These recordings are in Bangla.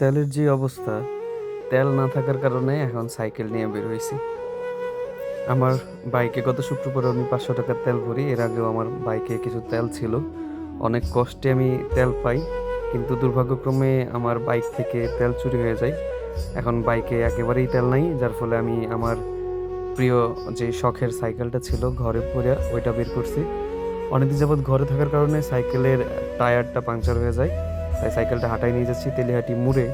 তেলের যে অবস্থা, তেল না থাকার কারণে এখন সাইকেল নিয়ে বের হইছি। আমার বাইকে গত শুক্রবার আমি ৳৫০০ তেল ভরি। এর আগেও আমার বাইকে কিছু তেল ছিল। অনেক কষ্টে আমি তেল পাই। কিন্তু দুর্ভাগ্যক্রমে আমার বাইক থেকে তেল চুরি হয়ে যায়। এখন বাইকে একেবারেই তেল নাই। যার ফলে আমি আমার প্রিয় যে শখের সাইকেলটা ছিল ঘরে পইড়া ওইটা বের করছি। অনেকদিন যাবৎ ঘরে থাকার কারণে সাইকেলের টায়ারটা পাংচার হয়ে যায়। তাই সাইকেলটা হাঁটায় নিয়ে যাচ্ছি তেলিহাটি মোড়ে।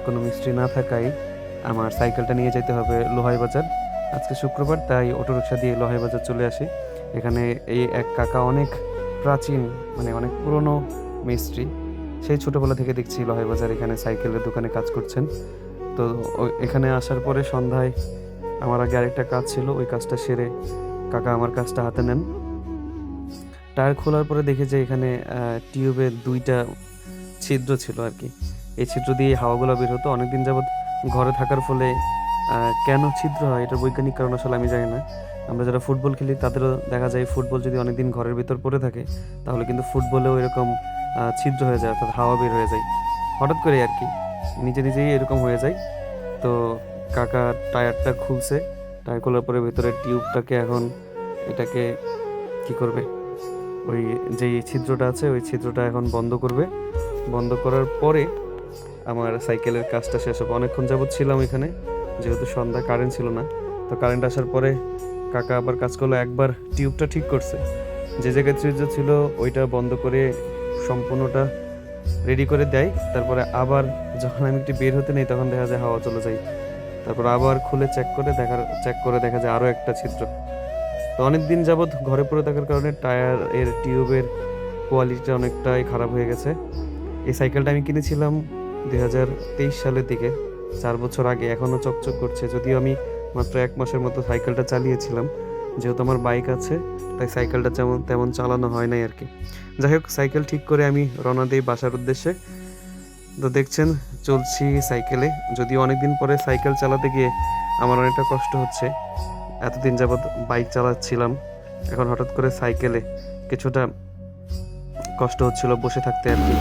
কোনো মিস্ত্রি না থাকায় আমার সাইকেলটা নিয়ে যেতে হবে লোহাই বাজার। আজকে শুক্রবার তাই অটোরিকশা দিয়ে লোহাই বাজার চলে আসি। এখানে এই এক কাকা অনেক প্রাচীন অনেক পুরনো মিস্ত্রি। সেই ছোটবেলা থেকে দেখছি লোহাই বাজার এখানে সাইকেলের দোকানে কাজ করছেন। তো এখানে আসার পরে সন্ধ্যায় আমার আগে আরেকটা কাজ ছিল। ওই কাজটা সেরে কাকা আমার কাজটা হাতে নেন। টায়ার খোলার পরে দেখি যে এখানে টিউবের ২ টা ছিদ্র ছিল আরকি। এই ছিদ্র দিয়ে হাওয়াগুলা বের হতো। অনেকদিন যাবৎ ঘরে থাকার ফলে কেন ছিদ্র হয় এটার বৈজ্ঞানিক কারণ আসলে আমি জানি না। আমরা যারা ফুটবল খেলি তাদেরও দেখা যায় ফুটবল যদি অনেকদিন ঘরের ভিতর পড়ে থাকে তাহলে কিন্তু ফুটবলেও এরকম ছিদ্র হয়ে যায় অর্থাৎ হাওয়া বের হয়ে যায়। হঠাৎ করে আরকি নিজেই এরকম হয়ে যায়। তো কাকা টায়ারটা খুলছে। টায়ার খোলার পরে ভেতরের টিউবটাকে এখন এটাকে কি করবে? ওই যেই ছিদ্রটা আছে ওই ছিদ্রটা এখন বন্ধ করবে। বন্ধ করার পরে আমার সাইকেলের কাজটা শেষ হবে। অনেকক্ষণ যাবৎ ছিলাম এখানে। যেহেতু সন্ধ্যা কারেন্ট ছিল না। তো কারেন্ট আসার পরে কাকা আবার কাজ করলো একবার টিউবটা ঠিক করছে। যে জায়গায় ছিদ্র ছিল ওইটা বন্ধ করে সম্পূর্ণটা রেডি করে দেয়। তারপরে আবার যখন আমি একটু বের হতে নেই তখন দেখা যায় হাওয়া চলে যায়। তারপর আবার খুলে চেক করে দেখা যায় আরো একটা ছিদ্র। তো অনেকদিন যাবৎ ঘরে পড়ে থাকার কারণে টায়ার টিউবের কোয়ালিটিটা অনেকটাই খারাপ হয়ে গেছে। এই সাইকেলটা আমি কিনেছিলাম ২০২৩ সালের দিকে, ৪ বছর আগে। এখনো চকচক করছে। যদিও আমি মাত্র ১ মাসের মতো সাইকেলটা চালিয়েছিলাম। যেহেতু আমার বাইক আছে, তাই সাইকেলটা তেমন চালানো হয় নাই আরকি। যাই হোক সাইকেল ঠিক করে আমি রওনা দেই বাসার উদ্দেশ্যে। তো দেখছেন চলছি সাইকেলে। যদিও অনেকদিন পরে সাইকেল চালাতে গিয়ে আমার অনেকটা কষ্ট হচ্ছে। এতদিন যাবৎ বাইক চালাচ্ছিলাম। এখন হঠাৎ করে সাইকেলে কিছুটা কষ্ট হচ্ছিল বসে থাকতে আরকি।